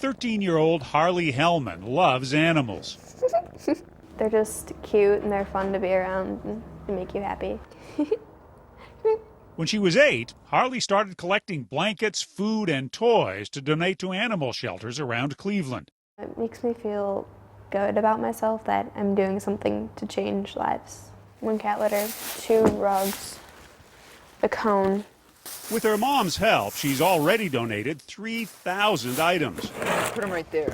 13-year-old Harley Hellman loves animals. They're just cute and they're fun to be around and they make you happy. When she was 8, Harley started collecting blankets, food, and toys to donate to animal shelters around Cleveland. It makes me feel good about myself that I'm doing something to change lives. 1 cat litter, 2 rugs, a cone. With her mom's help, she's already donated 3,000 items. Put them right there.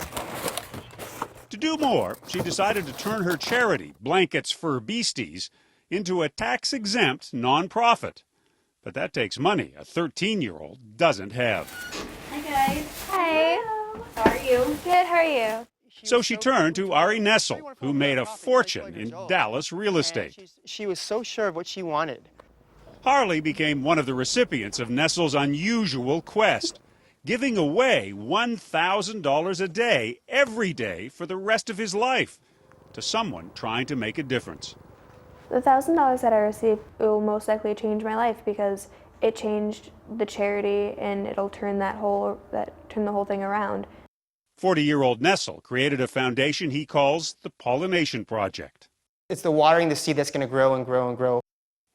To do more, she decided to turn her charity, Blankets for Beasties, into a tax-exempt nonprofit. But that takes money a 13-year-old doesn't have. Hi, guys. Hi. How are you? Good, how are you? So she turned to Ari Nessel, who made a fortune in Dallas real estate. She was so sure of what she wanted. Harley became one of the recipients of Nessel's unusual quest, giving away $1,000 a day, every day, for the rest of his life, to someone trying to make a difference. The $1,000 that I received will most likely change my life because it changed the charity and it'll turn the whole thing around. 40-year-old Nessel created a foundation he calls the Pollination Project. It's the watering the seed that's going to grow and grow and grow.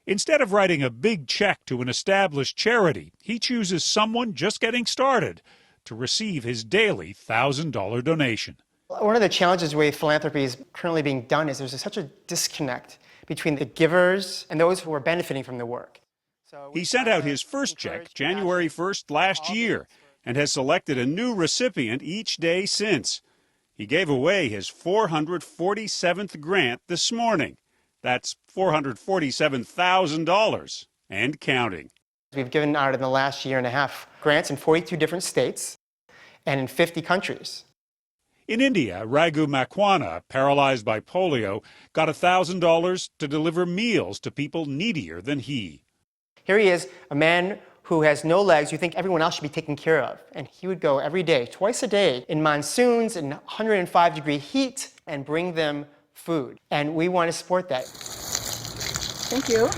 Instead of writing a big check to an established charity, he chooses someone just getting started to receive his daily $1,000 donation. One of the challenges with philanthropy is currently being done is there's such a disconnect between the givers and those who are benefiting from the work. He sent out his first check January 1st last year and has selected a new recipient each day since. He gave away his 447th grant this morning. That's $447,000 and counting. We've given out in the last year and a half grants in 42 different states and in 50 countries. In India, Raghu Makwana, paralyzed by polio, got $1,000 to deliver meals to people needier than he. Here he is, a man who has no legs, you think everyone else should be taken care of. And he would go every day, twice a day, in monsoons in 105-degree heat and bring them food. And we want to support that. Thank you.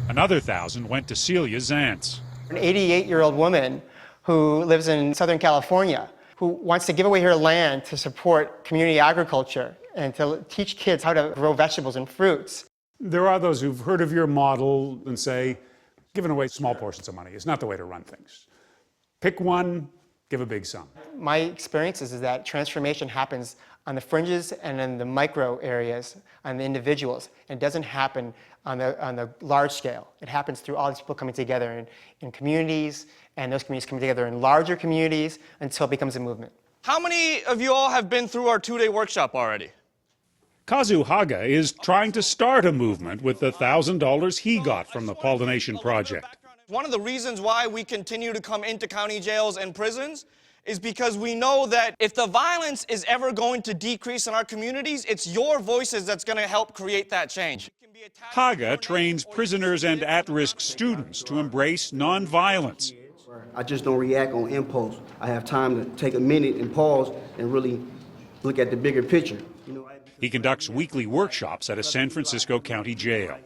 Another 1,000 went to Celia Zantz. An 88-year-old woman who lives in Southern California, who wants to give away her land to support community agriculture and to teach kids how to grow vegetables and fruits. There are those who've heard of your model and say, giving away small portions of money is not the way to run things. Pick one, give a big sum. My experience is that transformation happens on the fringes and in the micro areas, on the individuals. It doesn't happen on the large scale. It happens through all these people coming together in communities, and those communities coming together in larger communities until it becomes a movement. How many of you all have been through our 2-day workshop already? Kazu Haga is trying to start a movement with the $1,000 he got from the Pollination Project. One of the reasons why we continue to come into county jails and prisons is because we know that if the violence is ever going to decrease in our communities, it's your voices that's going to help create that change. Haga trains prisoners and at-risk students to embrace nonviolence. I just don't react on impulse. I have time to take a minute and pause and really look at the bigger picture. He conducts weekly workshops at a San Francisco county jail.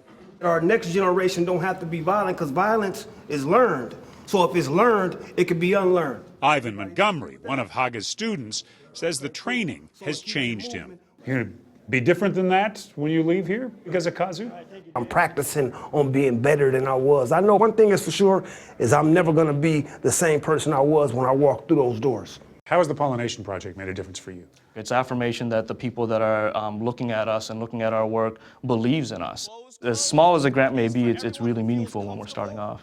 Our next generation don't have to be violent because violence is learned. So if it's learned, it could be unlearned. Ivan Montgomery, one of Haga's students, says the training has changed him. You're going to be different than that when you leave here because of Kazu? I'm practicing on being better than I was. I know one thing is for sure is I'm never going to be the same person I was when I walked through those doors. How has the Pollination Project made a difference for you? It's affirmation that the people that are looking at us and looking at our work believes in us. As small as a grant may be, it's really meaningful when we're starting off.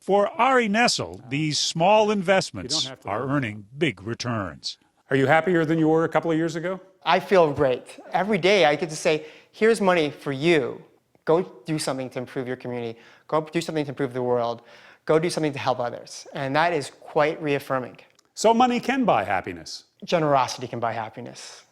For Ari Nessel, these small investments are earning big returns. Are you happier than you were a couple of years ago? I feel great. Every day I get to say, here's money for you. Go do something to improve your community. Go do something to improve the world. Go do something to help others. And that is quite reaffirming. So money can buy happiness. Generosity can buy happiness.